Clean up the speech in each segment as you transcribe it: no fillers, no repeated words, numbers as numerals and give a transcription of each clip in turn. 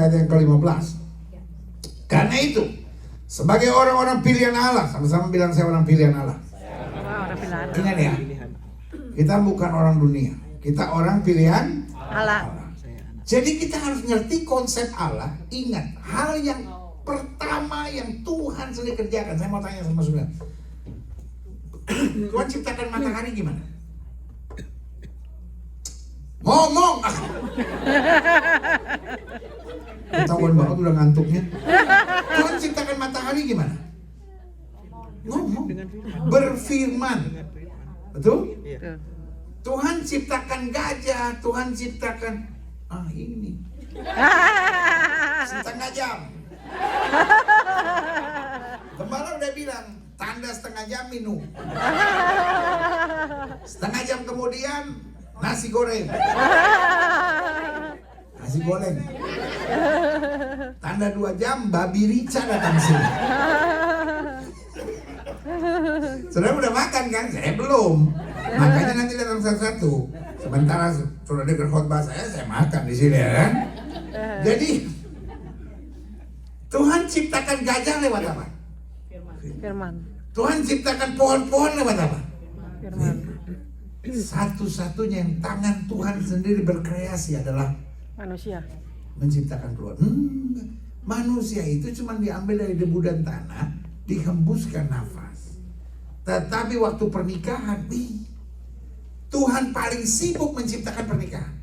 ayat yang ke-15. Karena itu, sebagai orang-orang pilihan Allah, sama-sama bilang saya orang pilihan Allah. Ingat ya, kita bukan orang dunia, kita orang pilihan Allah. Jadi kita harus ngerti konsep Allah. Ingat, hal yang pertama yang Tuhan sendiri kerjakan. Saya mau tanya sama saudara, Tuhan ciptakan matahari gimana? Ngomong. Ketahuan banget udah ngantuknya. Tuhan ciptakan matahari gimana? Ngomong. Berfirman. Betul? Tuhan ciptakan gajah, Tuhan ciptakan ini setengah jam. Gembala udah bilang tanda setengah jam minum. Setengah jam kemudian nasi goreng. Nasi goreng. Tanda 2 jam babi rica datang sini. Saudara udah makan kan? Saya belum. Makanya nanti datang satu-satu. Sementara sudah dengar khotbah saya makan di sini ya kan? Jadi Tuhan ciptakan gajah lewat apa? Firman. Tuhan ciptakan pohon-pohon lewat apa? Firman. Satu-satunya yang tangan Tuhan sendiri berkreasi adalah Manusia. Menciptakan keluarga. Manusia itu cuma diambil dari debu dan tanah, dihembuskan nafas. Tetapi waktu pernikahan, Tuhan paling sibuk menciptakan pernikahan.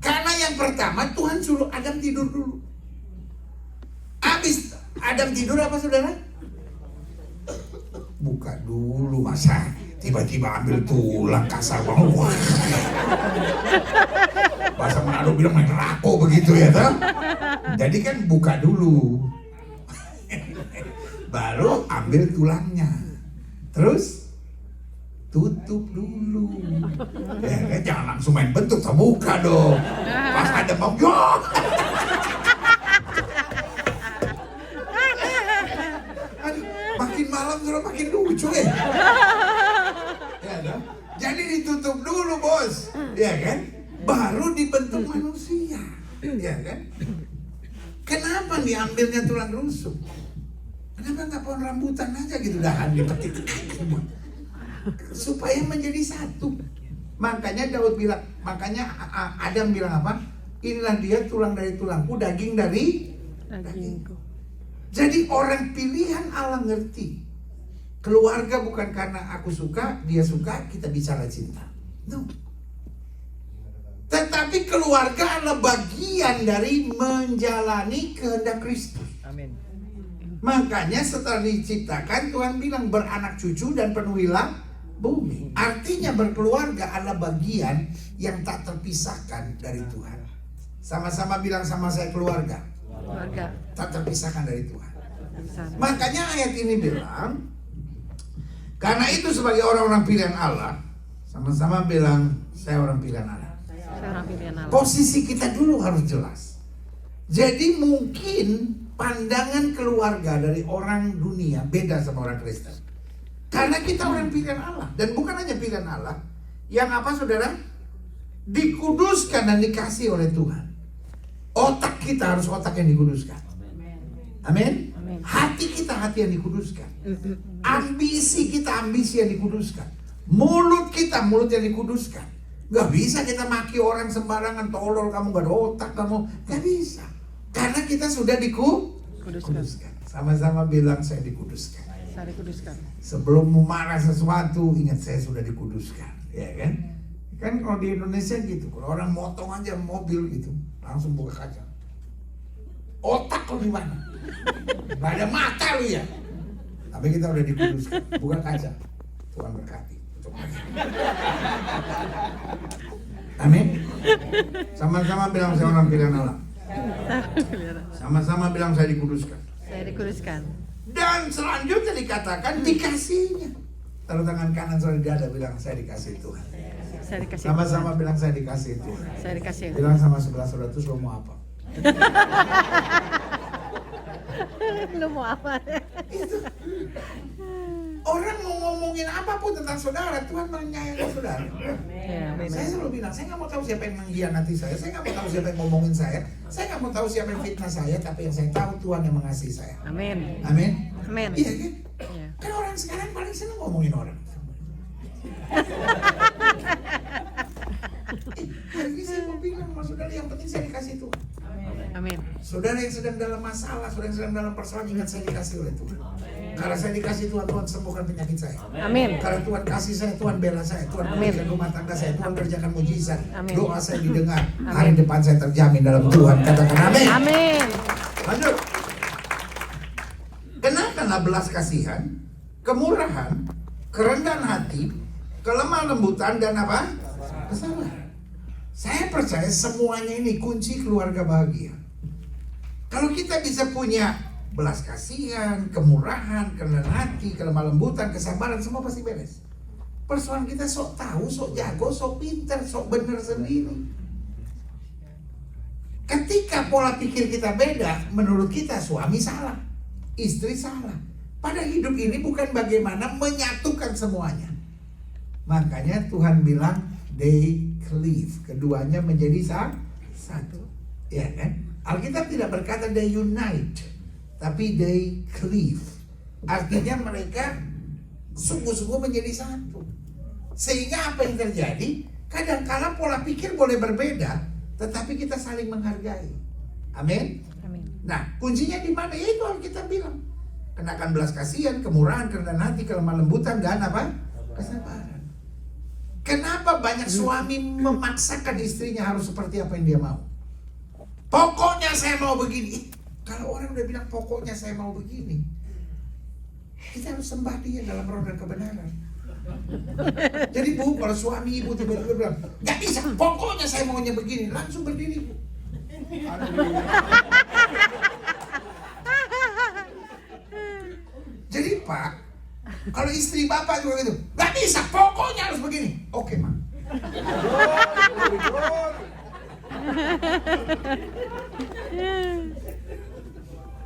Karena yang pertama Tuhan suruh Adam tidur dulu. Habis Adam tidur apa saudara? Buka dulu, masa tiba-tiba ambil tulang kasar banget. Wah. Bahasa Manado bilang main rako begitu ya toh. Jadi kan buka dulu. Baru ambil tulangnya. Terus tutup dulu. Ya, jangan langsung main bentuk, buka dong. Pas ada mau makin malam sudah makin lucu ya. Ya dong. Jadi ditutup dulu bos, ya kan? Baru dibentuk manusia, ya kan? Kenapa diambilnya tulang rusuk? Kenapa nggak pohon rambutan aja gitu dahan dipetik supaya menjadi satu. Makanya Daud bilang, makanya Adam bilang apa? Inilah dia tulang dari tulangku, daging dari dagingku. Jadi orang pilihan Allah ngerti. Keluarga bukan karena aku suka, dia suka, kita bicara cinta. No. Tetapi keluarga adalah bagian dari menjalani kehendak Kristus. Amin. Makanya setelah diciptakan Tuhan bilang beranak cucu dan penuhilah bumi. Artinya berkeluarga adalah bagian yang tak terpisahkan dari Tuhan. Sama-sama bilang sama saya keluarga. Keluarga. Tak terpisahkan dari Tuhan. Bisa. Makanya ayat ini bilang, karena itu sebagai orang-orang pilihan Allah, sama-sama bilang saya orang pilihan Allah. Saya orang pilihan Allah. Posisi kita dulu harus jelas. Jadi mungkin pandangan keluarga dari orang dunia beda sama orang Kristen. Karena kita orang pilihan Allah. Dan bukan hanya pilihan Allah, yang apa saudara? Dikuduskan dan dikasih oleh Tuhan. Otak kita harus otak yang dikuduskan. Amin. Hati kita hati yang dikuduskan. Ambisi kita ambisi yang dikuduskan. Mulut kita mulut yang dikuduskan. Gak bisa kita maki orang sembarangan, tolol kamu, gak ada otak kamu. Gak bisa. Karena kita sudah dikuduskan. Sama-sama bilang saya dikuduskan. Saya dikuduskan. Sebelum memarah sesuatu, ingat saya sudah dikuduskan. Ya kan? Kan kalau di Indonesia gitu, kalau orang motong aja mobil gitu, langsung buka kaca. Otak lo di mana? Gak ada mata lu ya. Tapi kita udah dikuduskan. Buka kaca. Tuhan berkati. Amin. Sama-sama bilang saya orang pilihan Allah. Sama-sama bilang saya dikuduskan. Saya dikuduskan. Dan selanjutnya dikatakan dikasihnya. Taruh tangan kanan saudara di dada, bilang saya dikasih Tuhan. Saya dikasih. Sama-sama bilang saya dikasih Tuhan. Saya dikasih. Bilang sama sebelah saudara terus lo mau apa? Lu mau apa? Itu. Orang mau ngomongin apapun tentang saudara, Tuhan menyayangi saudara. Ya, Saya selalu bilang, saya nggak mau tahu siapa yang mengkhianati saya nggak mau tahu siapa yang ngomongin saya nggak mau tahu siapa yang fitnah saya, tapi yang saya tahu Tuhan yang mengasihi saya. Amin. Amin. Amin. Iya kan? Iya. Kan orang sekarang paling senang ngomongin orang. Hari ini saya mau bilang sama saudara, yang penting saya dikasih Tuhan. Amin. Saudara yang sedang dalam masalah, saudara yang sedang dalam persoalan, ingat saya dikasih oleh Tuhan. Karena saya dikasih Tuhan, Tuhan sembuhkan penyakit saya. Amin. Karena Tuhan kasih saya, Tuhan bela saya, Tuhan Amin. pulihkan rumah tangga saya, Tuhan kerjakan mujizat. Amin. Doa saya didengar. Amin. Hari depan saya terjamin dalam Tuhan. Katakan amin. Amin. Lanjut. Kenakanlah belas kasihan, kemurahan, kerendahan hati, kelemah lembutan, dan apa? Kesabaran. Saya percaya semuanya ini kunci keluarga bahagia. Kalau kita bisa punya belas kasihan, kemurahan, kerendahan hati, kelemah lembutan, kesabaran, semua pasti beres. Persoalan kita sok tahu, sok jago, sok pintar, sok bener sendiri. Ketika pola pikir kita beda, menurut kita suami salah, istri salah. Pada hidup ini bukan bagaimana menyatukan semuanya. Makanya Tuhan bilang they cleave, keduanya menjadi satu. Ya kan? Alkitab tidak berkata they unite, tapi they cleave. Artinya mereka sungguh-sungguh menjadi satu. Sehingga apa yang terjadi? Kadang-kala pola pikir boleh berbeda, tetapi kita saling menghargai. Amin. Amin. Nah, kuncinya di mana? Yaitu Alkitab bilang, kenakan belas kasihan, kemurahan, kerendahan hati, kelemah lembutan, dan apa? Kesabaran. Kenapa banyak suami memaksakan istrinya harus seperti apa yang dia mau? Pokoknya saya mau begini. Kalau orang udah bilang pokoknya saya mau begini, kita harus sembah dia dalam roh dan kebenaran. Jadi Bu, kalau suami ibu tiba-tiba bilang, gak bisa, pokoknya saya maunya begini, langsung berdiri Bu. Jadi Pak, kalau istri Bapak juga gitu, gak bisa, pokoknya harus begini. Oke Mak.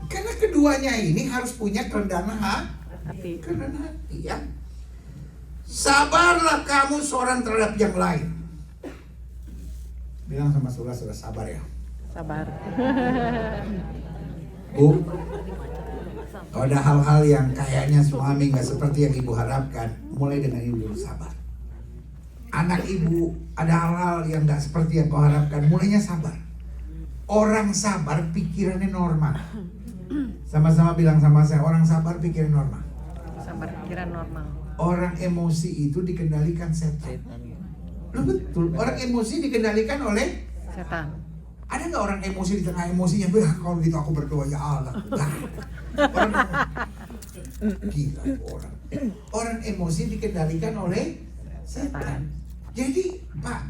Karena keduanya ini harus punya kerendahan Hati. ya. Sabarlah kamu seorang terhadap yang lain. Bilang sama saudara, sudah sabar ya. Sabar. Bu, kalau ada hal-hal yang kayaknya suami nggak seperti yang ibu harapkan, mulai dengan ibu dulu sabar. Anak ibu ada hal-hal yang nggak seperti yang kau harapkan, mulainya sabar. Orang sabar pikirannya normal. Sama-sama bilang sama saya, orang sabar pikiran normal. Sabar pikiran normal. Orang emosi itu dikendalikan setan. Loh betul, orang emosi dikendalikan oleh Setan. Ada nggak orang emosi di tengah emosinya, kalau gitu aku berdoa ya Allah. Orang gila orang. Orang emosi dikendalikan oleh setan. Jadi Pak,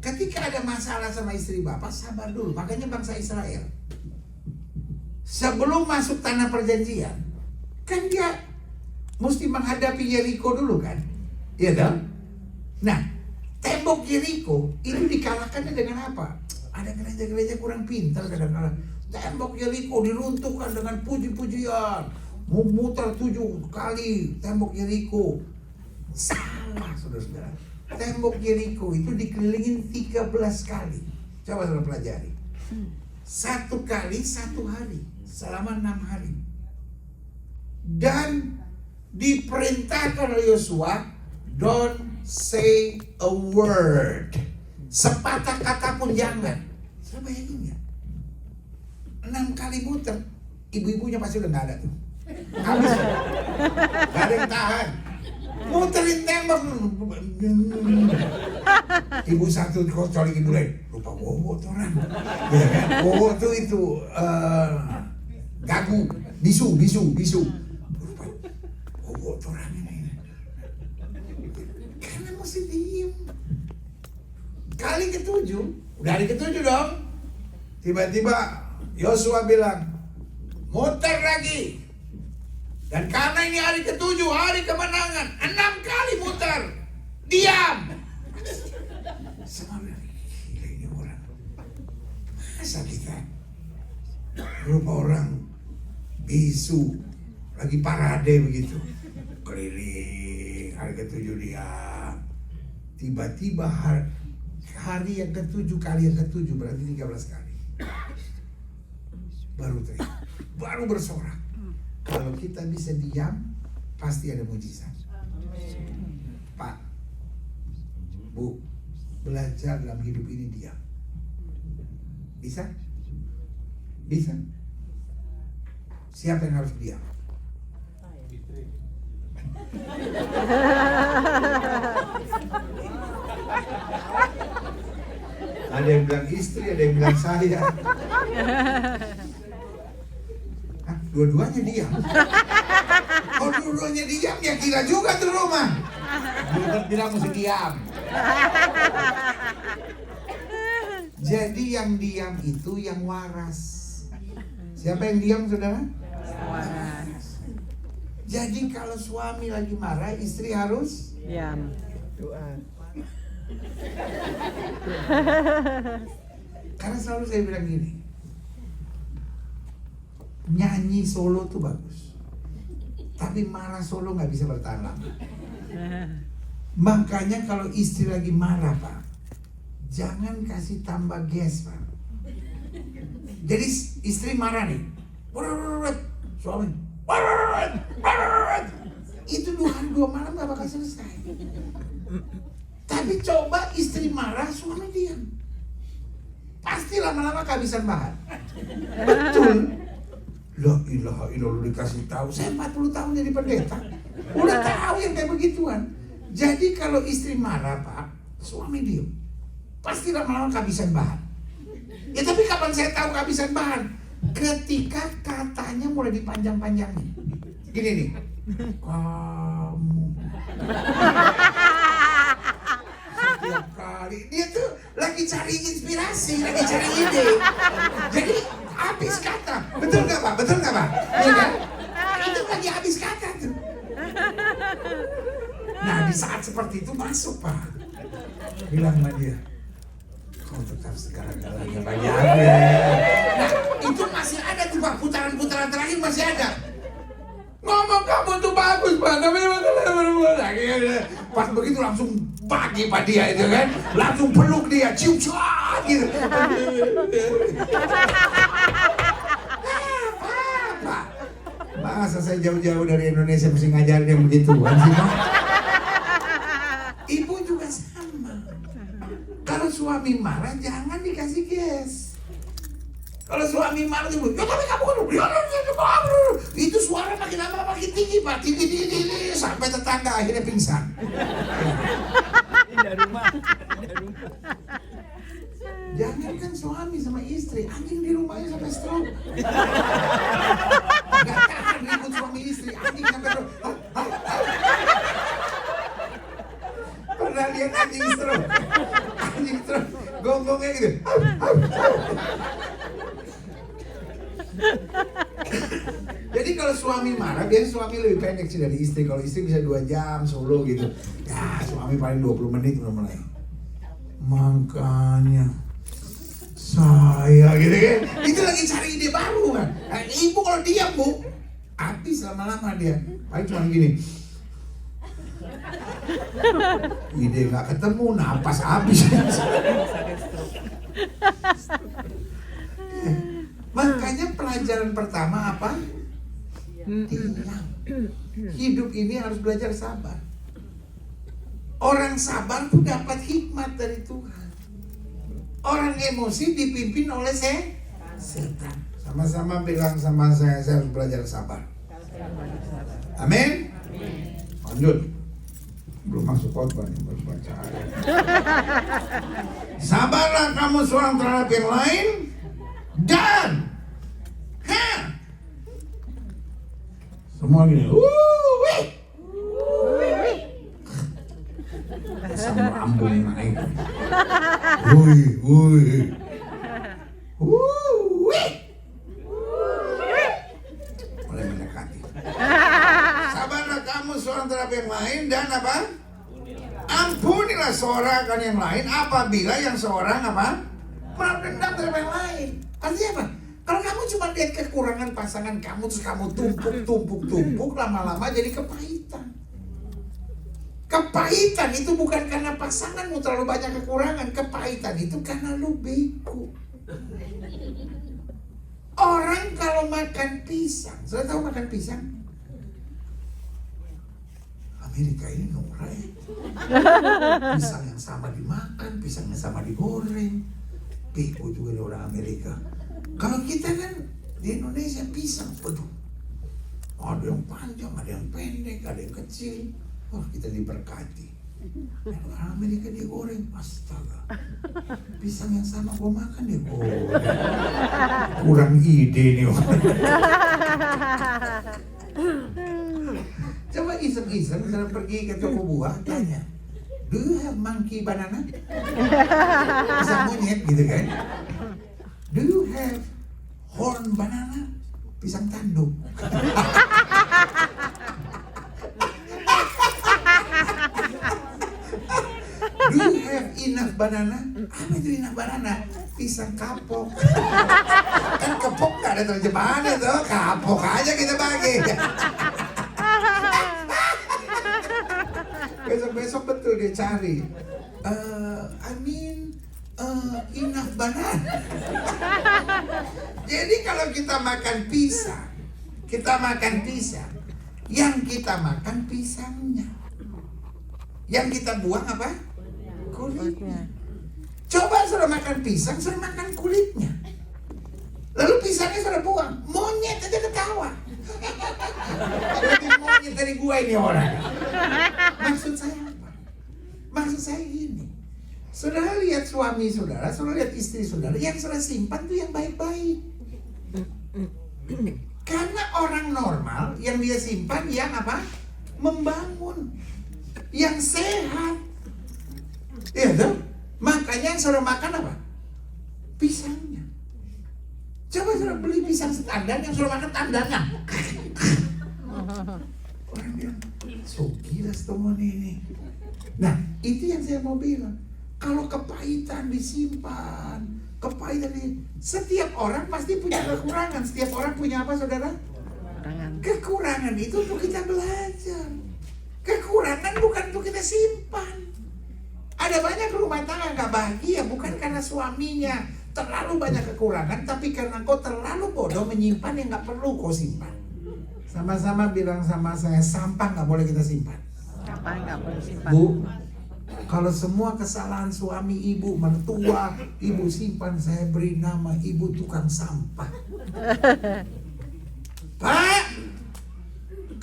ketika ada masalah sama istri Bapak, sabar dulu. Makanya bangsa Israel sebelum masuk tanah perjanjian, kan dia mesti menghadapi Yeriko dulu kan, iya dong. Nah, tembok Yeriko itu dikalahkannya dengan apa? Ada gereja-gereja kurang pintar kadang-kadang. Tembok Yeriko diruntuhkan dengan puji-pujian, memutar 7 kali tembok Yeriko. Salah saudara-saudara. Tembok Yeriko itu dikelilingin 13 kali. Coba saudara pelajari. 1 kali 1 hari selama 6 hari. Dan diperintahkan oleh Yosua, don't say a word. Sepatah kata pun jangan. Saya bayangin ya, 6 kali muter, ibu-ibunya pasti udah gak ada tuh. Habis, gak ada yang tahan. Muterin tembok. Ibu satu colok ibu lain, lupa bobo tuh orang. Ya kan? Bobo tuh itu gagu, bisu. Lupa bobo tuh orang ini. Karena mesti diem. Kali ke-7, udah hari ke-7 dong. Tiba-tiba Yosua bilang, muter lagi. Dan karena ini hari ke-7, hari kemenangan, 6 kali muter. Diam. Semua bilang, gila ini orang. Masa kita rupa orang bisu, lagi parade begitu. keliling, hari ketujuh diam. Tiba-tiba hari yang ketujuh kali yang ketujuh berarti 13 kali. Baru teriak, baru bersorak. Kalau kita bisa diam, pasti ada mujizat. Pak, Bu, belajar dalam hidup ini diam. Bisa? Bisa? Siapa yang harus diam? Ada yang bilang istri, ada yang bilang saya. Hah, dua-duanya diam. Kalau dua-duanya diam, ya gila juga tuh rumah. Gilbert bilang mesti diam. Jadi yang diam itu yang waras. Siapa yang diam, saudara? Waras. Jadi kalau suami lagi marah, istri harus Diam. Doa. Karena selalu saya bilang gini, nyanyi solo tuh bagus, tapi marah solo nggak bisa bertahan lama. Makanya kalau istri lagi marah, Pak, jangan kasih tambah gas, Pak. Jadi istri marah nih, suami, itu 2 hari 2 malam gak bakal selesai. Tapi coba istri marah, suami diam, pasti lama-lama kehabisan bahan. Betul. La ilaha illallah, dikasih tahu. Saya 40 tahun jadi pendeta, udah tahu yang kayak begituan. Jadi kalau istri marah, Pak, suami diam, pasti lama-lama kehabisan bahan. Ya tapi kapan saya tahu kehabisan bahan? Ketika katanya mulai dipanjang-panjangin. Gini nih, kamu. Setiap kali dia tuh lagi cari inspirasi, lagi cari ide. Jadi habis kata, betul nggak Pak? Betul nggak Pak? Iya kan? Itu lagi habis kata tuh. Nah di saat seperti itu masuk Pak, bilang sama dia, kau tetap segala-galanya bagi aku ya. Nah itu masih ada tuh Pak, putaran-putaran terakhir masih ada. Ngomong kamu tuh bagus Pak, tapi pas begitu langsung bagi Pak dia itu kan, langsung peluk dia, cium gitu. Pak, masa saya jauh-jauh dari Indonesia mesti ngajarin yang begituan sih Pak? Ibu juga sama. Kalau suami marah jangan dikasih gas. Kalau suami marah ibu, ya tapi kamu kan itu suara makin lama makin tinggi Pak, tinggi sampai tetangga akhirnya pingsan. Indah rumah. Jangan kan suami sama istri, anjing di rumahnya sampai stroke. Gak tahan ribut suami istri, anjing sampai stroke. Pernah lihat anjing stroke? Anjing stroke, gonggongnya gitu. Jadi kalau suami marah, biasanya suami lebih pendek sih dari istri. Kalau istri bisa 2 jam solo gitu. Ya suami paling 20 menit udah mulai. Makanya saya gitu kan. Itu lagi cari ide baru kan. Nah, ibu kalau diam Bu, habis lama-lama dia. Paling cuma gini. Ide gak ketemu, napas habis. Makanya pelajaran pertama apa? Diam. Hidup ini harus belajar sabar. Orang sabar tuh dapat hikmat dari Tuhan. Orang emosi dipimpin oleh setan. Sama-sama bilang sama saya harus belajar sabar. Amin. Lanjut. Belum masuk khotbah nih, baru baca ayat. Sabarlah kamu seorang terhadap yang lain dan semua gini, sama ambung naik, mulai mendekati. Sabarlah kamu seorang terhadap yang lain dan apa? Ampunilah seorang akan yang lain apabila yang seorang apa? Menaruh dendam terhadap yang lain. Artinya apa? Kalau kamu cuma lihat kekurangan pasangan kamu terus kamu tumpuk, lama-lama jadi kepahitan. Kepahitan itu bukan karena pasanganmu terlalu banyak kekurangan. Kepahitan itu karena lu bego. Orang kalau makan pisang, sudah tahu makan pisang? Amerika ini norak ya. Pisang yang sama dimakan, pisang yang sama digoreng. Bego juga orang Amerika. Kalau kita kan di Indonesia pisang, waduh, ada yang panjang, ada yang pendek, ada yang kecil. Wah, kita diberkati. Orang Amerika dia goreng, astaga. Pisang yang sama gua makan dia goreng. Kurang ide nih. Coba iseng-iseng kalau pergi ke toko buah, tanya, do you have monkey banana? Pisang monyet gitu kan. Do you have horn banana? Pisang tanduk. Do you have enough banana? Apa itu enough banana? Pisang kapok. Kan kepok gak ada terjemahannya tuh. Kapok aja kita bagi. Besok-besok betul dia cari. Enough banana. Jadi kalau kita makan pisang, yang kita makan pisangnya. Yang kita buang apa? Kulitnya. Coba sudah makan pisang, sudah makan kulitnya. Lalu pisangnya sudah buang, monyet aja ketawa. Lebih monyet dari gua ini orang. Maksud saya apa? Maksud saya gini. Saudara lihat suami saudara lihat istri saudara, yang saudara simpan tuh yang baik-baik. Karena orang normal yang dia simpan yang apa? Membangun, yang sehat. Iya tuh. Makanya yang saudara makan apa? Pisangnya. Coba saudara beli pisang setandan, yang saudara makan tandannya. Orang bilang, so gila teman ini. Nah, itu yang saya mau bilang. Kalau kepahitan disimpan, setiap orang pasti punya kekurangan. Setiap orang punya apa, saudara? Kekurangan itu untuk kita belajar. Kekurangan bukan untuk kita simpan. Ada banyak rumah tangga gak bahagia bukan karena suaminya terlalu banyak kekurangan, tapi karena kau terlalu bodoh menyimpan yang gak perlu kau simpan. Sama-sama bilang sama saya, sampah gak boleh kita simpan. Sampah gak boleh simpan. Bu, kalau semua kesalahan suami ibu, mertua, ibu simpan, saya beri nama ibu tukang sampah. Pak,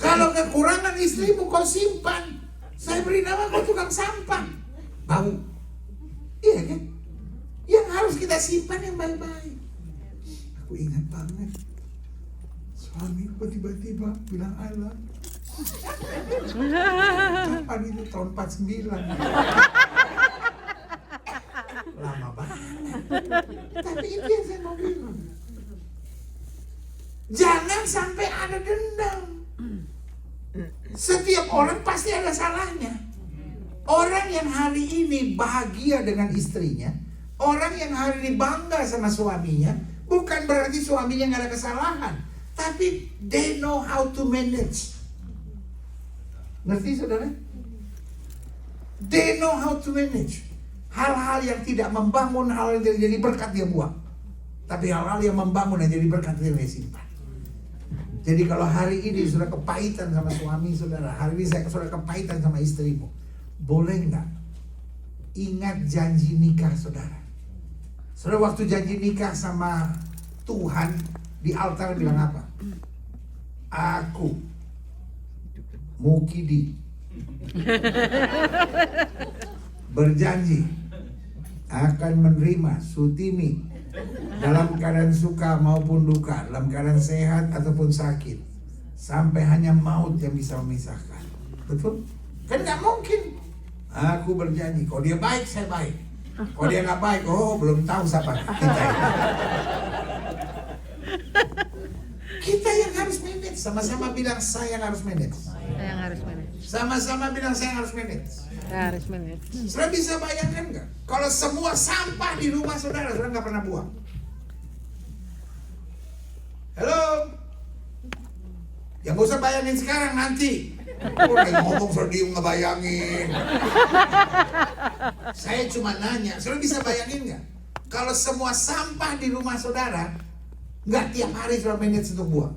kalau kekurangan istrimu kau simpan, saya beri nama kau tukang sampah. Bau. Iya kan? Yang harus kita simpan yang baik-baik. Aku ingat banget, suamiku tiba-tiba bilang I love you. Kapan itu? Tahun 49. Lama banget. Tapi itu yang saya mau bilang. Jangan sampai ada dendam. Setiap orang pasti ada salahnya. Orang yang hari ini bahagia dengan istrinya, orang yang hari ini bangga sama suaminya, bukan berarti suaminya gak ada kesalahan, tapi they know how to manage. Ngerti saudara? They know how to manage. Hal-hal yang tidak membangun, hal yang tidak jadi berkat dia buang. Tapi hal-hal yang membangun dan jadi berkat dia simpan. Jadi kalau hari ini sudah kepahitan sama suami saudara, hari ini saya sudah kepahitan sama istrimu, boleh nggak ingat janji nikah saudara? Saudara waktu janji nikah sama Tuhan di altar bilang apa? Aku Mukidi berjanji akan menerima Sutimi dalam keadaan suka maupun duka, dalam keadaan sehat ataupun sakit, sampai hanya maut yang bisa memisahkan. Betul? Kan nggak mungkin. Aku berjanji, kalau dia baik saya baik, kalau dia nggak baik, oh belum tahu siapa kita ini. Kita yang harus manage. Sama-sama bilang saya yang harus manage. Saya yang harus manage. Sama-sama bilang saya yang harus manage. Saya harus manage. Saudara bisa bayangkan nggak? Kalau semua sampah di rumah saudara nggak pernah buang. Halo? Yang gak usah bayangin sekarang, nanti. Udah ngomong soal dia ngebayangin. Saya cuma nanya, saudara bisa bayangin nggak? Kalau semua sampah di rumah saudara, nggak tiap hari saudara manage untuk buang.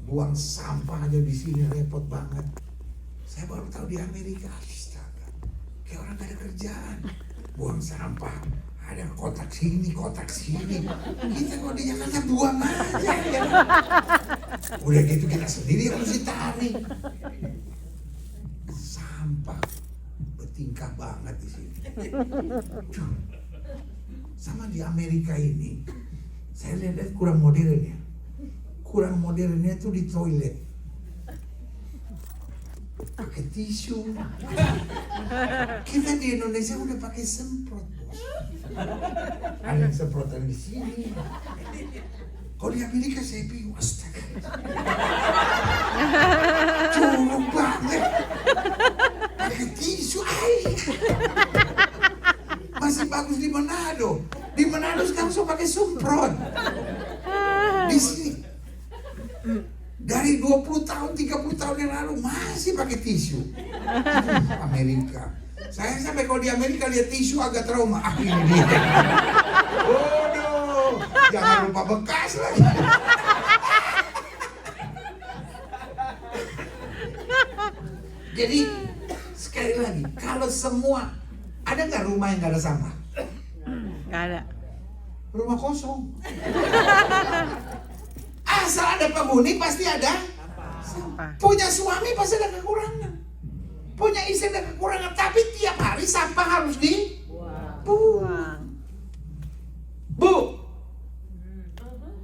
Buang sampah aja di sini repot banget. Saya baru tahu di Amerika, astaga, kayak orang gak ada kerjaan. Buang sampah, ada kotak sini, kotak sini. Kita kalau di Jakarta buang aja ya. Udah gitu kita sendiri yang mesti tarik. Sampah bertingkah banget di sini. Duh. Sama di Amerika ini, saya lihat kurang modern ya. Kurang modernnya tuh di toilet. Pakai tisu. Kita di Indonesia udah pakai semprot, bos. Ada yang semprotan di sini. Kalau di Amerika saya bingung, astaga. Jorok banget. Pakai tisu air. Masih bagus di Manado. Di Manado sekarang so pakai semprot. Di sini dari 20 tahun, 30 tahun yang lalu masih pakai tisu. Amerika. Saya sampai kalau di Amerika lihat tisu agak trauma. Ah, ini dia. Waduh, jangan lupa bekas lagi. Jadi sekali lagi, kalau semua, ada nggak rumah yang nggak ada sampah? Nggak ada. Rumah kosong. Asal ada penghuni pasti ada Sampah. Punya suami pasti ada kekurangan. Punya istri ada kekurangan. Tapi tiap hari sampah harus dibuang. Bu,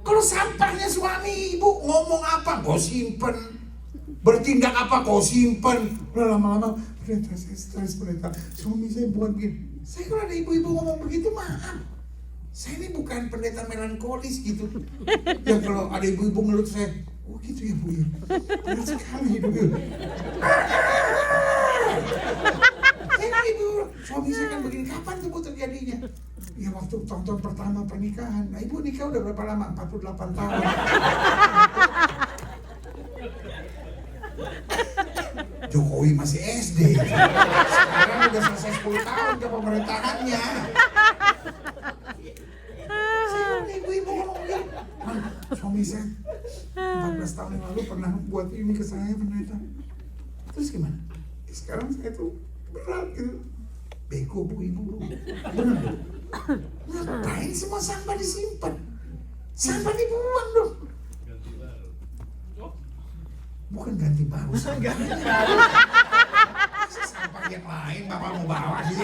kalau sampahnya suami ibu ngomong apa kau simpen, bertindak apa kau simpen. Lama-lama pendeta saya stres, pendeta suami saya buat begini. Saya kalau ada ibu-ibu ngomong begitu, maaf, saya ini bukan pendeta melankolis gitu. Ya kalau ada ibu-ibu ngeluh saya, oh gitu ya bu ya, berat sekali hidup ya. Saya kan ibu, suami saya kan begini, kapan tuh bu terjadinya? Ya waktu tahun pertama pernikahan. Nah ibu nikah udah berapa lama? 48 tahun. Jokowi masih SD. Sekarang udah selesai 10 tahun ke pemerintahannya. Ibu-ibu ngomong gitu. Suami saya 14 tahun yang lalu pernah buat ini ke saya, pendeta. Terus gimana? Sekarang saya tuh berat gitu. Beko bu ibu. Bener. Ngapain semua sampah disimpan? Sampah dibuang dong. Bukan ganti baru. Sampah yang lain bapak mau bawa sih.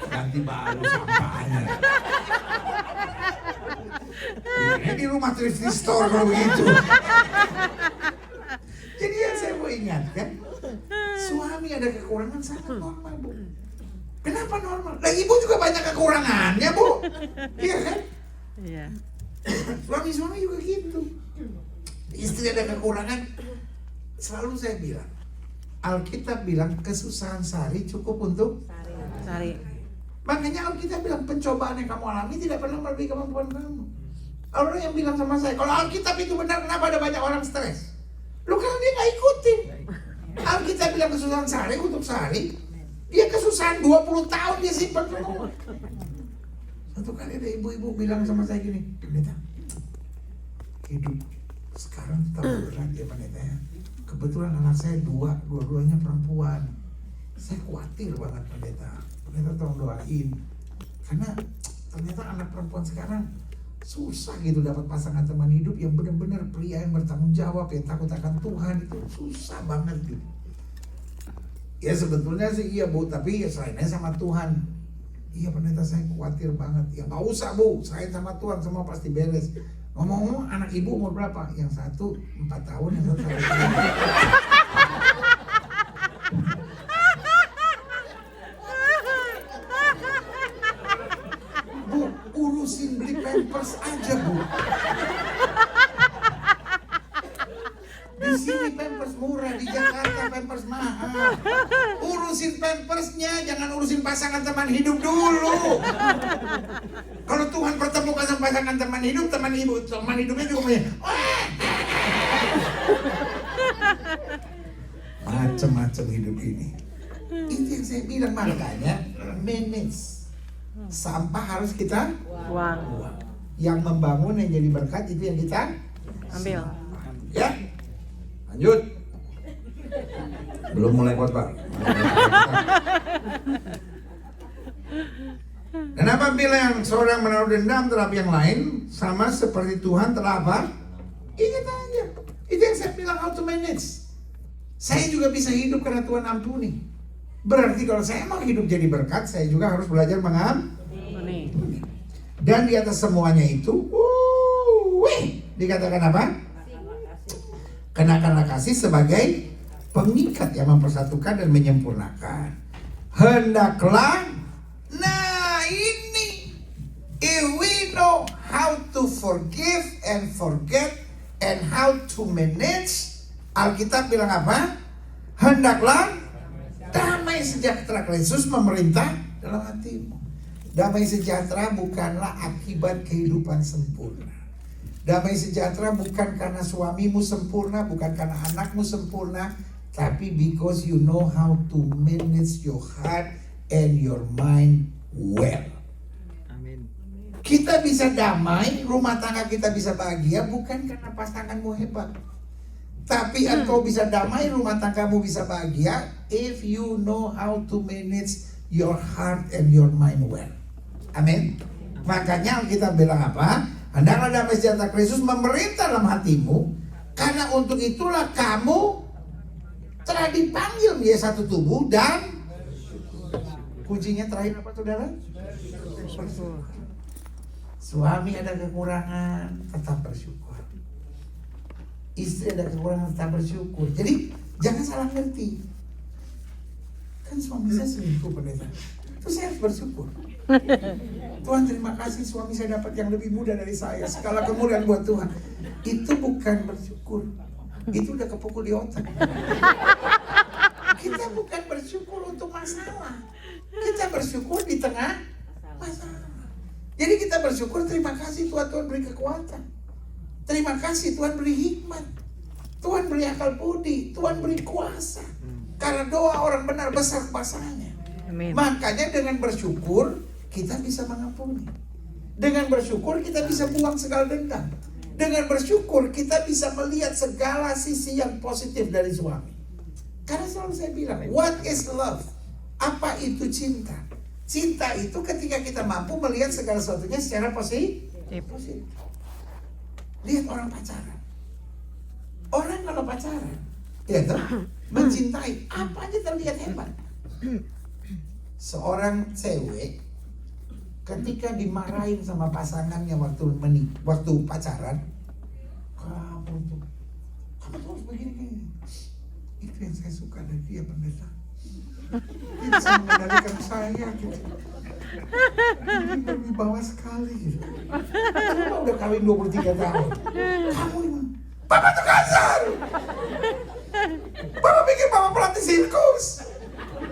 Ganti baru sampahnya. Ini di rumah thrift store kalau begitu. Jadi yang saya mau ingatkan, suami ada kekurangan sangat normal bu. Kenapa normal? Lah ibu juga banyak kekurangannya bu. Iya kan? Iya. Suami-suami juga gitu. Istri ada kekurangan. Selalu saya bilang, Alkitab bilang kesusahan sehari cukup untuk Sari. Makanya Alkitab bilang pencobaan yang kamu alami tidak pernah melebihi kemampuan kamu. Orang yang bilang sama saya, kalau Alkitab itu benar, kenapa ada banyak orang stres? Lu kan dia nggak ikutin. Alkitab bilang kesusahan sehari untuk sehari. Dia kesusahan 20 tahun dia simpan semua. Satu kali ada ibu-ibu bilang sama saya gini, pendeta, hidup sekarang tetap berat ya pendeta ya. Kebetulan anak saya dua-duanya perempuan. Saya khawatir banget pendeta. Pendeta tolong doain. Karena ternyata anak perempuan sekarang susah gitu dapat pasangan teman hidup yang benar-benar pria yang bertanggung jawab, yang takut akan Tuhan, itu susah banget gitu. Ya sebetulnya sih iya bu, tapi ya selainnya sama Tuhan. Iya pendeta saya khawatir banget. Ya gak usah bu, saya sama Tuhan semua pasti beres. Ngomong-ngomong anak ibu umur berapa? Yang satu 4 tahun, yang satu 1 tahun. Bu, urusin beli pampers aja bu. Di sini pampers murah, di Jakarta pampers mahal. Urusin pampersnya, jangan urusin pasangan teman hidup dulu. Kalau Tuhan pertemukan sama pasangan teman hidup, teman hidupnya juga punya. macam-macam hidup ini. Itu yang saya bilang, makanya manage. Sampah harus kita Uang. buang. Yang membangun, yang jadi berkat itu yang kita Ambil. ya. Lanjut. Belum mulai khotbah. Dan apabila yang seorang menaruh dendam terhadap yang lain, sama seperti Tuhan telah apa? Ingat aja. Itu yang saya bilang, how to manage. Saya juga bisa hidup karena Tuhan ampuni. Berarti kalau saya mau hidup jadi berkat, saya juga harus belajar mengampuni. Dan di atas semuanya itu, dikatakan apa? Kenakanlah kasih sebagai pengikat yang mempersatukan dan menyempurnakan. Hendaklah, nah ini, if we know how to forgive and forget and how to manage, Alkitab bilang apa? Hendaklah damai sejahtera Kristus memerintah dalam hatimu. Damai sejahtera bukanlah akibat kehidupan sempurna. Damai sejahtera bukan karena suamimu sempurna, bukan karena anakmu sempurna, tapi because you know how to manage your heart and your mind well. Amin. Kita bisa damai, rumah tangga kita bisa bahagia bukan karena pasanganmu hebat. Tapi engkau bisa damai, rumah tanggamu bisa bahagia if you know how to manage your heart and your mind well. Amin. Makanya kita bilang apa? Hendaklah damai sejahtera Kristus memerintah dalam hatimu, karena untuk itulah kamu telah dipanggil menjadi satu tubuh dan kuncinya terakhir apa saudara? Bersyukur. Suami ada kekurangan, tetap bersyukur. Istri ada kekurangan, tetap bersyukur. Jadi jangan salah ngerti. Kan suami saya selingkuh pendeta. Itu saya harus bersyukur. Tuhan terima kasih suami saya dapat yang lebih muda dari saya. Segala kemuliaan buat Tuhan. Itu bukan bersyukur. Itu udah kepukul di otak. Kita bukan bersyukur untuk masalah. Kita bersyukur di tengah masalah. Jadi kita bersyukur, terima kasih Tuhan, Tuhan beri kekuatan. Terima kasih Tuhan beri hikmat. Tuhan beri akal budi. Tuhan beri kuasa. Karena doa orang benar besar kuasanya. Amin. Makanya dengan bersyukur kita bisa mengampuni. Dengan bersyukur kita bisa buang segala dendam. Dengan bersyukur kita bisa melihat segala sisi yang positif dari suami. Karena selalu saya bilang, what is love? Apa itu cinta? Cinta itu ketika kita mampu melihat segala sesuatunya secara positif. Lihat orang pacaran. Orang kalau pacaran, ya toh, mencintai, apa aja terlihat hebat. Seorang cewek ketika dimarahin sama pasangannya waktu pacaran, kamu tuh harus begini. Itu yang saya suka dari dia, pendeta. Dia bisa mengendalikan saya gitu. Ini berwibawa sekali gitu. Kamu udah kawin 23 tahun. Kamu gimana? Papa tuh kasar. Papa pikir papa pelatih sirkus.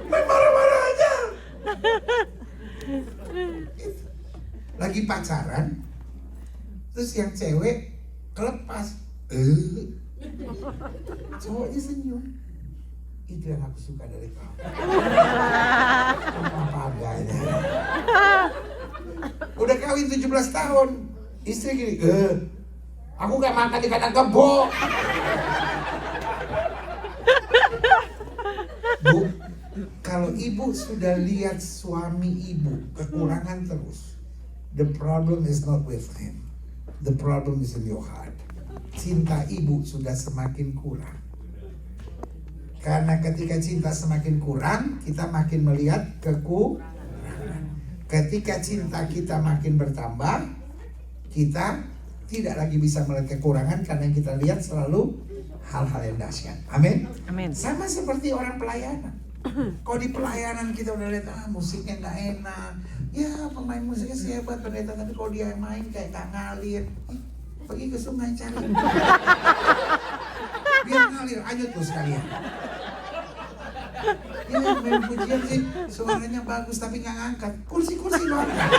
Main marah-marah aja. Lagi pacaran, terus yang cewek kelepas, cowoknya senyum. Itu yang aku suka dari kamu. Apa adanya. Udah kawin 17 tahun, istri gini, aku gak makan di kandang kebo. Bu, kalau ibu sudah lihat suami ibu kekurangan terus, the problem is not with him. The problem is in your heart. Cinta ibu sudah semakin kurang. Karena ketika cinta semakin kurang, kita makin melihat kekurangan. Ketika cinta kita makin bertambah, kita tidak lagi bisa melihat kekurangan karena kita lihat selalu hal-hal yang dahsyat. Amin. Amin. Sama seperti orang pelayanan. Kalau di pelayanan kita udah lihat musiknya nggak enak, ya pemain musiknya sih hebat pendeta, tapi kalau dia main kayak nggak ngalir, pergi ke sungai cari. Biar ngalir, ayo tuh sekalian. Ya main pujian sih, suaranya bagus tapi nggak ngangkat. Kursi-kursi lo angkat.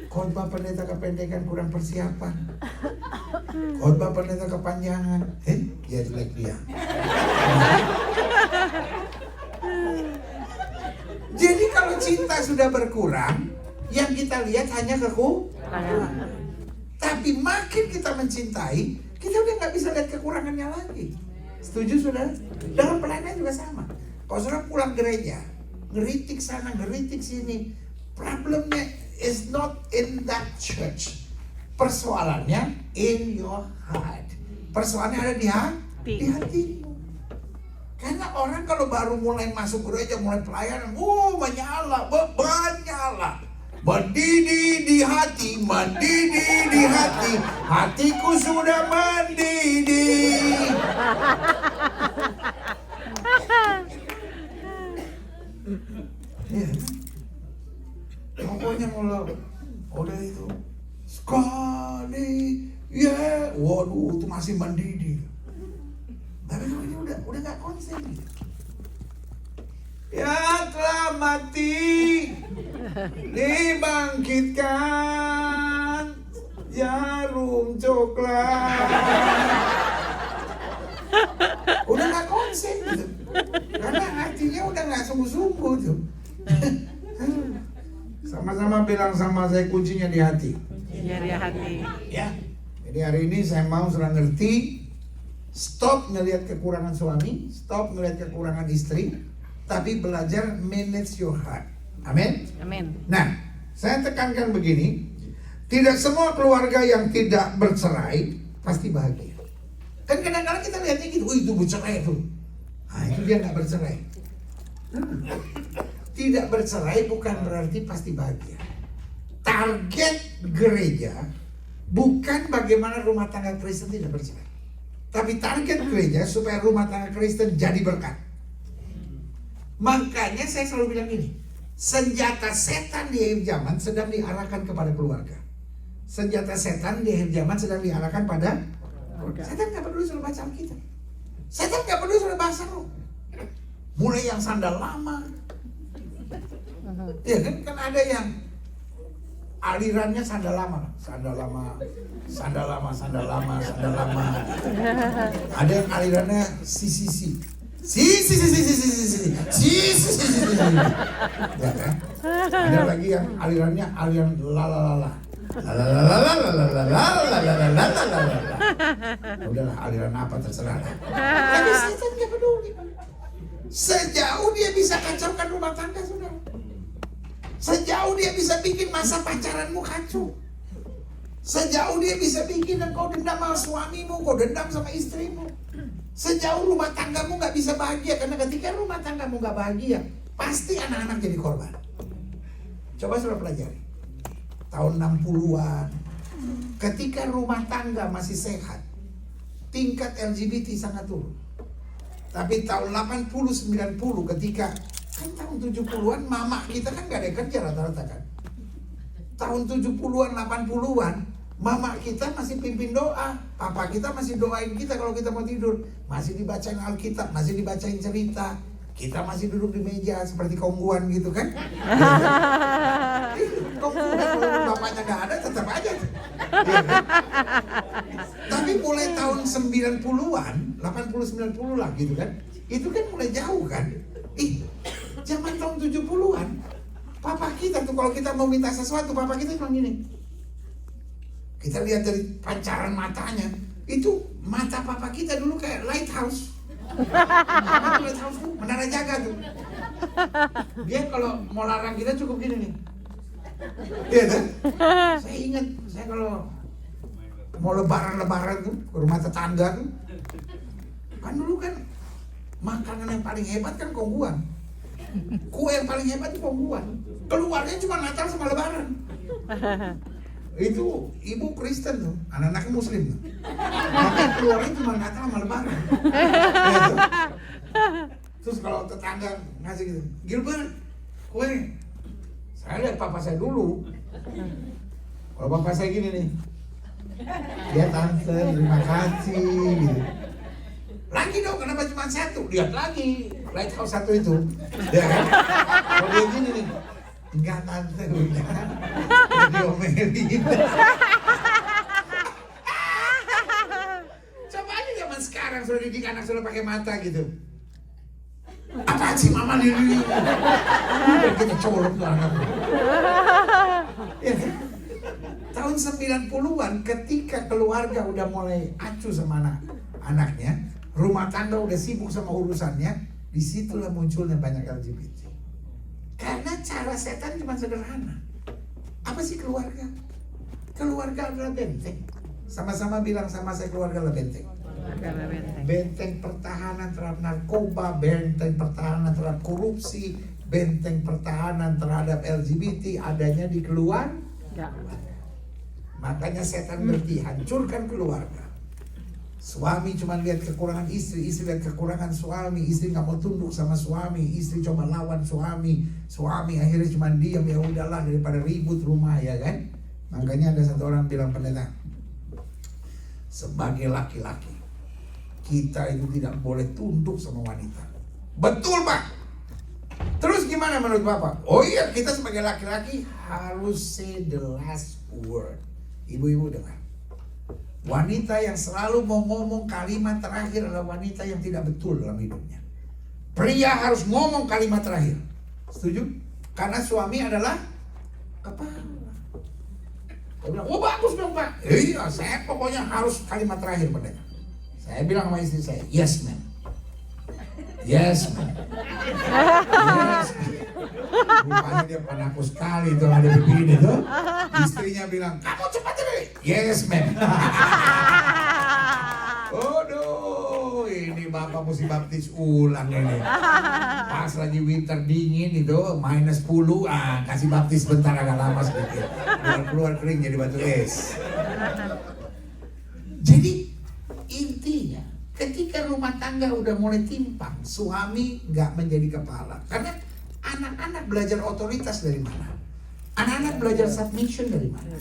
Khotbah pendeta kependekan, kurang persiapan. Khotbah pendeta kepanjangan. Ya jelek dia. Jadi kalau cinta sudah berkurang, yang kita lihat hanya kekurangan. Tapi makin kita mencintai, kita udah nggak bisa lihat kekurangannya lagi. Setuju saudara? Dalam pelayanan juga sama. Kalau saudara pulang gereja, ngeritik sana, ngeritik sini, problemnya is not in that church. Persoalannya in your heart. Persoalannya ada di hatimu. Karena orang kalau baru mulai masuk gereja, mulai pelayanan, menyala, mendidih di hati, hatiku sudah mendidih. Ya. Pokoknya kalau udah itu sekali, waduh itu masih mendidih. Tapi kalau ini udah nggak konsen. Ya telah mati, dibangkitkan jarum coklat. Udah nggak konsen gitu, karena hatinya udah nggak sungguh-sungguh tuh. Sama-sama bilang sama saya, kuncinya di hati. Iya, di hati. Ya. Jadi hari ini saya mau sudah ngerti, stop ngelihat kekurangan suami, stop ngelihat kekurangan istri, tapi belajar manage your heart. Amin. Amin. Nah, saya tekankan begini, tidak semua keluarga yang tidak bercerai pasti bahagia. Kan kadang-kadang kita lihatnya gitu, itu bercerai tuh. Nah, itu dia nggak bercerai. Tidak bercerai bukan berarti pasti bahagia. Target gereja bukan bagaimana rumah tangga Kristen tidak bercerai, tapi target gereja supaya rumah tangga Kristen jadi berkat. Makanya saya selalu bilang ini, senjata setan di akhir zaman sedang diarahkan kepada keluarga. Senjata setan di akhir zaman sedang diarahkan pada keluarga. Setan gak peduli soal baca Alkitab. Setan gak peduli soal bahasa roh. Mulai yang sandal lama. Ya kan ada yang alirannya sandal lama. Ada yang alirannya si. Ya kan? Ada lagi yang alirannya aliran lalala. Udahlah, aliran apa terserah. Tapi setan gak peduli. Sejauh dia bisa kacaukan rumah tangga, saudara. Sejauh dia bisa bikin masa pacaranmu kacau. Sejauh dia bisa bikin kau dendam sama suamimu, kau dendam sama istrimu. Sejauh rumah tanggamu gak bisa bahagia. Karena ketika rumah tanggamu gak bahagia, pasti anak-anak jadi korban. Coba saudara pelajari. Tahun 60-an, ketika rumah tangga masih sehat, tingkat LGBT sangat turun. Tapi tahun 80-90 ketika, kan tahun 70-an mama kita kan gak ada kerja rata-rata kan. Tahun 70-an, 80-an, mama kita masih pimpin doa, papa kita masih doain kita kalau kita mau tidur, masih dibacain Alkitab, masih dibacain cerita, kita masih duduk di meja seperti kongguan gitu kan. Kongguan kalau bapaknya gak ada tetap aja. Ya, kan? Tapi mulai tahun 90-an, 80-90 lah gitu kan, itu kan mulai jauh kan. Zaman tahun 70-an, papa kita tuh kalau kita mau minta sesuatu, papa kita cuma gini. Kita lihat dari pancaran matanya, itu mata papa kita dulu kayak lighthouse. Lighthouse tuh menara jaga tuh. Dia kalau mau larang kita cukup gini nih. Iya kan? Saya ingat, saya kalau mau lebaran tuh ke rumah tetangga tuh, kan dulu kan makanan yang paling hebat kan kongguan. Kue yang paling hebat itu kongguan. Keluarnya cuma Natal sama Lebaran. Itu ibu Kristen tuh, anak-anaknya Muslim tuh. Makanya keluarnya cuma Natal sama Lebaran. Ya, tuh. Terus kalau tetangga ngasih gitu, Gilbert, kue. Saya lihat papa saya dulu. Kalau papa saya gini nih, ya tante, terima kasih gitu. Lagi dong, kenapa cuma satu? Lihat lagi, lighthouse satu itu. Ya kan? Kalau dia gini nih, enggak tante, udah diomelin. ngedidik anak sudah pakai mata gitu. Apaan sih mama ini? Udah kita colok tuh anak. Ya kan? Tahun 90-an ketika keluarga udah mulai acuh sama anaknya, rumah tangga udah sibuk sama urusannya, disitulah munculnya banyak LGBT. Karena cara setan cuma sederhana. Apa sih keluarga? Keluarga adalah benteng. Sama-sama bilang sama saya, keluarga adalah benteng. Benteng pertahanan terhadap narkoba, benteng pertahanan terhadap korupsi, benteng pertahanan terhadap LGBT adanya di keluarga. Makanya setan berarti hancurkan keluarga. Suami cuma lihat kekurangan istri, istri lihat kekurangan suami, istri nggak mau tunduk sama suami, istri coba lawan suami, suami akhirnya cuma diam, ya udahlah daripada ribut rumah, ya kan? Makanya ada satu orang bilang, pendeta, sebagai laki-laki kita itu tidak boleh tunduk sama wanita. Betul Pak. Terus gimana menurut Bapak? Oh iya, kita sebagai laki-laki harus say the last word. Ibu-ibu dengar. Wanita yang selalu mau ngomong kalimat terakhir adalah wanita yang tidak betul dalam hidupnya. Pria harus ngomong kalimat terakhir. Setuju? Karena suami adalah kepala. Dia bilang, oh bagus dong Pak. Iya, saya pokoknya harus kalimat terakhir pendeta. Saya bilang sama istri saya, yes ma'am. Yes ma'am. Yes ma'am. Rupanya dia panaku sekali tuh ada begini tuh. Istrinya bilang, kamu cepat deh. Yes ma'am. Aduh, ini bapak mesti baptis ulang ini. Pas lagi winter dingin itu minus 10, kasih baptis bentar agak lama sedikit. Keluar kering jadi batu es. Jadi intinya ketika rumah tangga udah mulai timpang, suami nggak menjadi kepala. Karena anak-anak belajar otoritas dari mana? Anak-anak belajar submission dari mana?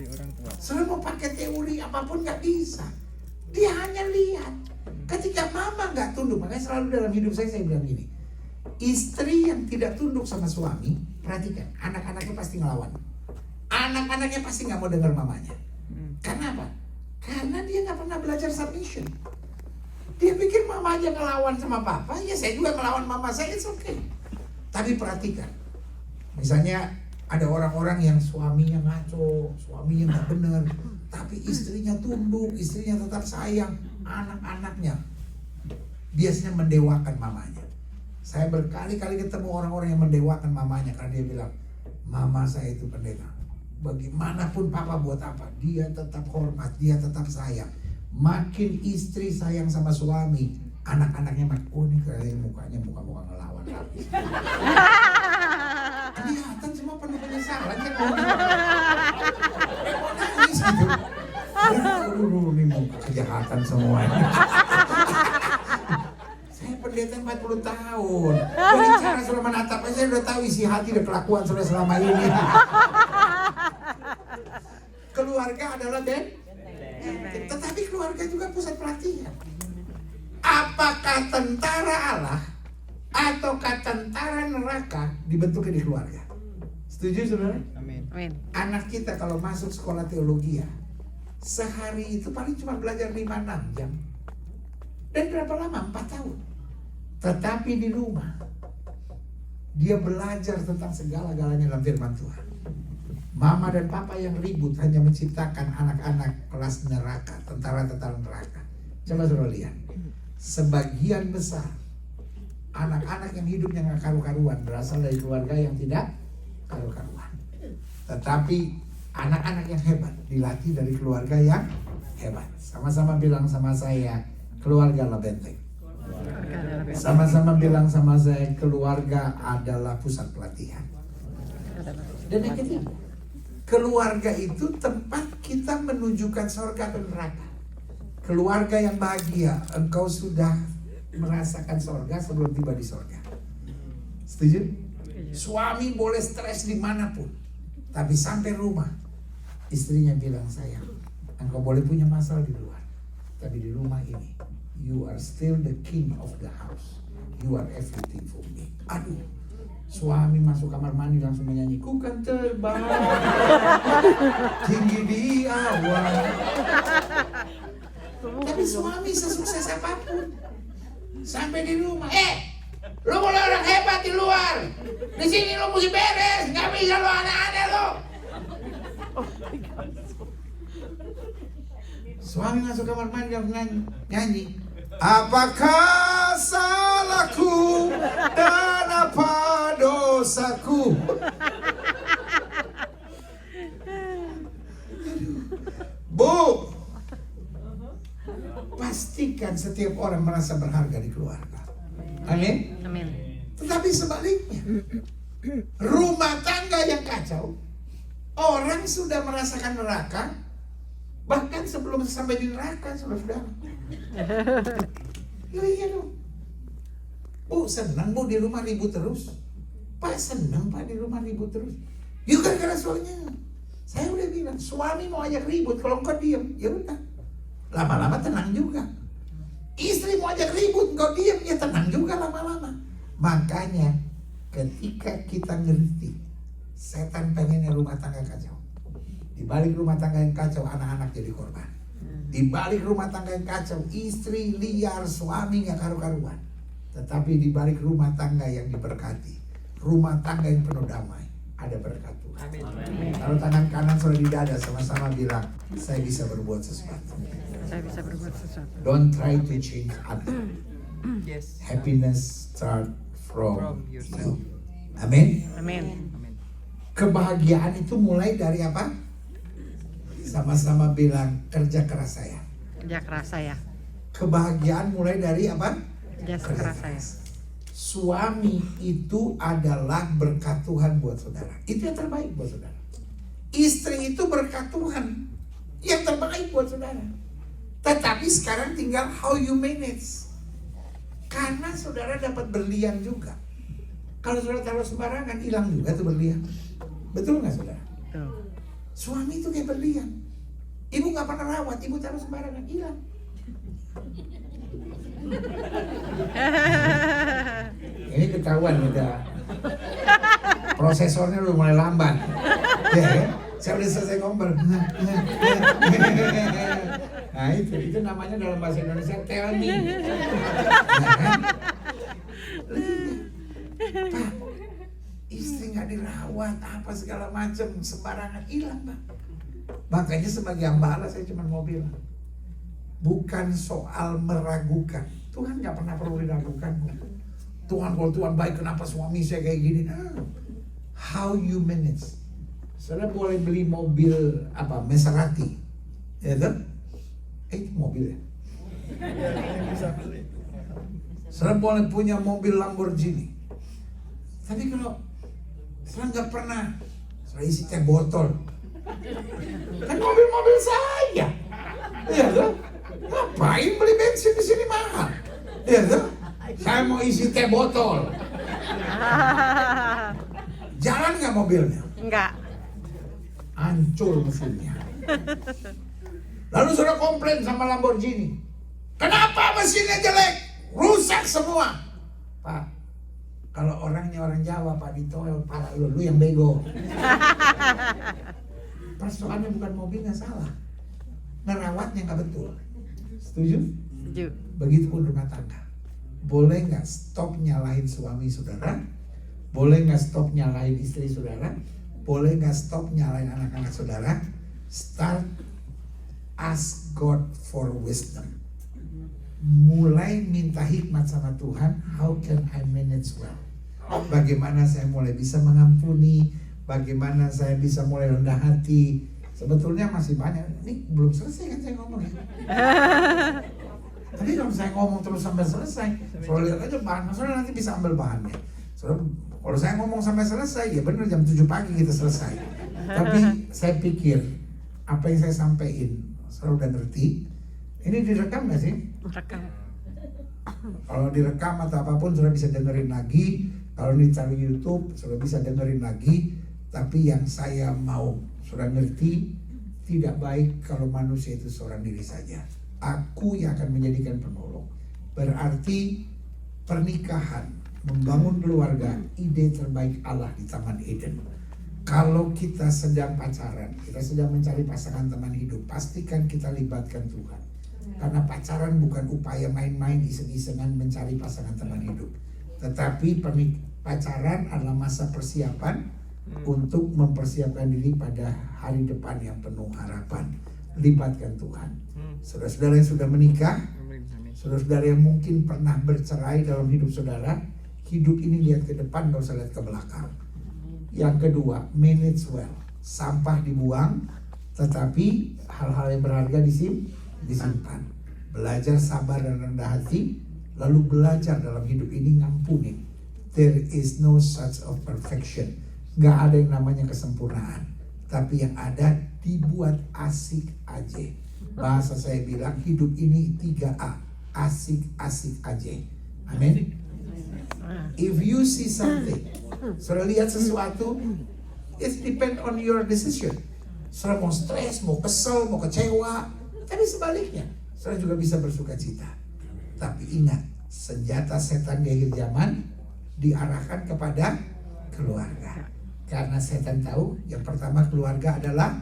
Selalu mau pakai teori apapun nggak bisa. Dia hanya lihat. Ketika mama nggak tunduk, makanya selalu dalam hidup saya bilang gini. Istri yang tidak tunduk sama suami, perhatikan, anak-anaknya pasti ngelawan. Anak-anaknya pasti nggak mau dengar mamanya. Karena apa? Karena dia nggak pernah belajar submission. Dia pikir mama aja ngelawan sama papa, ya saya juga ngelawan mama saya, it's okay. Tapi perhatikan, misalnya ada orang-orang yang suaminya ngaco, suaminya nggak benar, tapi istrinya tunduk, istrinya tetap sayang, anak-anaknya biasanya mendewakan mamanya. Saya berkali-kali ketemu orang-orang yang mendewakan mamanya karena dia bilang, mama saya itu pendeta. Bagaimanapun papa buat apa, dia tetap hormat, dia tetap sayang. Makin istri sayang sama suami, anak-anaknya makin, oh ini kayaknya mukanya muka-muka ngelawan lagi. Kelihatan semua penuh penyesalan kan. Mau nangis gitu. Aduh, ini muka kejahatan semuanya. Saya pendeta 40 tahun. Dari cara sudah menatap aja saya udah tahu isi hati dan kelakuan sudah selama ini. Keluarga adalah benteng. Tetapi keluarga juga pusat pelatihan. Apakah tentara Allah ataukah tentara neraka dibentuknya di keluarga? Setuju saudara? Amin. Anak kita kalau masuk sekolah teologi ya, sehari itu paling cuma belajar 5-6 jam. Dan berapa lama? 4 tahun. Tetapi di rumah dia belajar tentang segala-galanya dalam firman Tuhan. Mama dan papa yang ribut hanya menciptakan anak-anak kelas neraka, tentara-tentara neraka. Coba saudara lihat, sebagian besar anak-anak yang hidupnya nggak karu-karuan berasal dari keluarga yang tidak karu-karuan. Tetapi anak-anak yang hebat dilatih dari keluarga yang hebat. Sama-sama bilang sama saya, keluarga adalah benteng. Sama-sama bilang sama saya, keluarga adalah pusat pelatihan. Dan yang ketiga, keluarga itu tempat kita menunjukkan surga dan neraka. Keluarga yang bahagia, engkau sudah merasakan surga sebelum tiba di surga. Setuju? Suami boleh stres dimanapun, tapi sampai rumah istrinya bilang, sayang, engkau boleh punya masalah di luar, tapi di rumah ini you are still the king of the house. You are everything for me. Aduh, suami masuk kamar mandi langsung menyanyi, ku kan terbang tinggi di awan. Tapi suami sesukses apapun, Sampai di rumah, lu mulai orang hebat di luar. Di sini lu mesti beres, nggak bisa lu aneh-aneh lu. Suami masuk kamar mandi dan nyanyi. Apakah salahku dan apa dosaku? Bu, pastikan setiap orang merasa berharga di keluarga. Amin. Amin. Tetapi sebaliknya, rumah tangga yang kacau, orang sudah merasakan neraka, bahkan sebelum sampai di neraka, saudara-saudara. Iya dong. Bu, senang bu di rumah ribut terus. Pak, senang pak di rumah ribut terus. Yuk gara-gara suaminya. Saya udah bilang, suami mau ajak ribut, kalau engkau diem, ya udah. Lama-lama tenang juga. Istri mau ajak ribut, engkau diem, ya tenang juga lama-lama. Makanya ketika kita ngerti setan pengennya rumah tangga kacau, di balik rumah tangga yang kacau anak-anak jadi korban, di balik rumah tangga yang kacau istri liar, suami gak karu-karuan. Tetapi di balik rumah tangga yang diberkati, rumah tangga yang penuh damai, ada berkat Tuhan. Kalau tangan kanan sudah di dada, sama-sama bilang, saya bisa berbuat sesuatu. Saya bisa berbuat sesuatu. Don't try to change others. Yes. Happiness start from yourself. you. Amin. Amin. Kebahagiaan itu mulai dari apa? Sama-sama bilang kerja keras saya. Kerja keras saya. Kebahagiaan mulai dari apa? Kerja keras saya. Suami itu adalah berkat Tuhan buat saudara. Itu yang terbaik buat saudara. Istri itu berkat Tuhan yang terbaik buat saudara. Tetapi sekarang tinggal how you manage. Karena saudara dapat berlian juga. Kalau saudara taruh sembarangan, hilang juga tuh berlian. Betul nggak saudara? Tuh. Suami itu kayak berlian. Ibu nggak pernah rawat, ibu taruh sembarangan, hilang. Ini ketahuan udah. Prosesornya udah mulai lambat. Ya, saya udah selesai ngomong. Nah itu namanya dalam bahasa Indonesia tell me. Pak, istri nggak dirawat, apa segala macam sembarangan hilang, Pak. Makanya sebagai hamba Allah saya cuma mau bilang, bukan soal meragukan. Tuhan nggak pernah perlu diragukan. Tuhan, kalau Tuhan baik, kenapa suami saya kayak gini? Nah, how you manage. Saudara boleh beli mobil apa Maserati, ya kan? Itu mobil ya. Saudara boleh punya mobil Lamborghini. Tapi kalau saudara nggak pernah, saudara isi teh botol, kan mobil-mobil saya, ya kan? Ngapain beli bensin di sini mahal? Ya kan? Saya mau isi teh botol. Jalan nggak mobilnya? Enggak. Hancur mesinnya. Lalu saudara komplain sama Lamborghini. Kenapa mesinnya jelek? Rusak semua. Pak, kalau orangnya orang Jawa, Pak, ditoel pala lu yang bego. Persoalannya bukan mobilnya salah, ngerawatnya nggak betul. Setuju? Setuju. Begitupun rumah tangga. Boleh nggak stop nyalahin suami saudara? Boleh nggak stop nyalahin istri saudara? Boleh nggak stop nyalahin anak-anak saudara? Start ask God for wisdom. Mulai minta hikmat sama Tuhan. How can I manage well? Bagaimana saya mulai bisa mengampuni? Bagaimana saya bisa mulai rendah hati? Sebetulnya masih banyak. Ini belum selesai kan saya ngomong ya. Tapi kalau saya ngomong terus sampai selesai, soalnya lihat aja bahan, soalnya nanti bisa ambil bahannya. Soalnya kalau saya ngomong sampai selesai, ya benar jam 7 pagi kita selesai. Tapi saya pikir apa yang saya sampaikan, saudara udah ngerti. Ini direkam nggak sih? Rekam. Kalau direkam atau apapun, saudara bisa dengerin lagi. Kalau dicari YouTube, saudara bisa dengerin lagi. Tapi yang saya mau saudara ngerti, tidak baik kalau manusia itu seorang diri saja. Aku yang akan menjadikan penolong. Berarti pernikahan, membangun keluarga, ide terbaik Allah di Taman Eden. Kalau kita sedang pacaran, kita sedang mencari pasangan teman hidup, pastikan kita libatkan Tuhan. Karena pacaran bukan upaya main-main iseng-isengan mencari pasangan teman hidup. Tetapi pacaran adalah masa persiapan untuk mempersiapkan diri pada hari depan yang penuh harapan. Libatkan Tuhan. Saudara-saudara yang sudah menikah, saudara-saudara yang mungkin pernah bercerai dalam hidup saudara, hidup ini lihat ke depan, gak usah lihat ke belakang. Yang kedua, manage well. Sampah dibuang, tetapi hal-hal yang berharga disimpan. Belajar sabar dan rendah hati, lalu belajar dalam hidup ini ngampuni. There is no such of perfection. Gak ada yang namanya kesempurnaan. Tapi yang ada dibuat asik aja. Bahasa saya bilang hidup ini 3A. Asik-asik aja. Amin. If you see something, saudara lihat sesuatu, it depend on your decision. Saudara mau stres, mau kesel, mau kecewa, tapi sebaliknya, saudara juga bisa bersuka cita. Tapi ingat, senjata setan di akhir zaman diarahkan kepada keluarga. Karena setan tahu, yang pertama keluarga adalah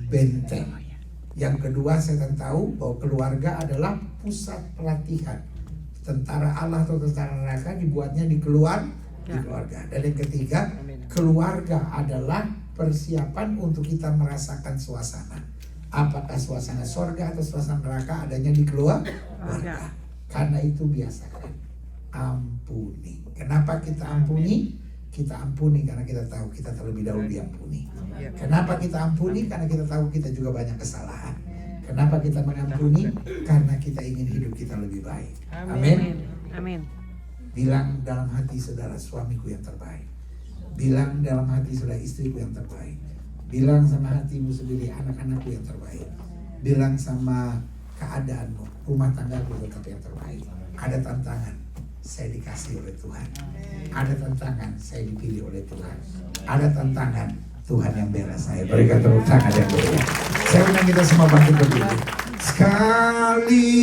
benteng. Yang kedua setan tahu bahwa keluarga adalah pusat pelatihan. Tentara Allah atau tentara neraka dibuatnya di keluarga. Dan yang ketiga, keluarga adalah persiapan untuk kita merasakan suasana. Apakah suasana sorga atau suasana neraka adanya di keluarga. Karena itu biasakan ampuni. Kenapa kita ampuni? Kita ampuni karena kita tahu kita terlebih dahulu diampuni. Kenapa kita ampuni? Karena kita tahu kita juga banyak kesalahan. Kenapa kita mengampuni? Karena kita ingin hidup kita lebih baik. Amin. Amin. Bilang dalam hati saudara, suamiku yang terbaik. Bilang dalam hati saudara, istriku yang terbaik. Bilang sama hatimu sendiri, anak-anakku yang terbaik. Bilang sama keadaanmu, rumah tanggaku tetap yang terbaik. Ada tantangan, saya dikasih oleh Tuhan. Ada tantangan, saya dipilih oleh Tuhan. Ada tantangan, Tuhan yang bela saya. Berikan tepuk tangan yang berikan. Saya undang kita semua bangkit berdiri. Sekali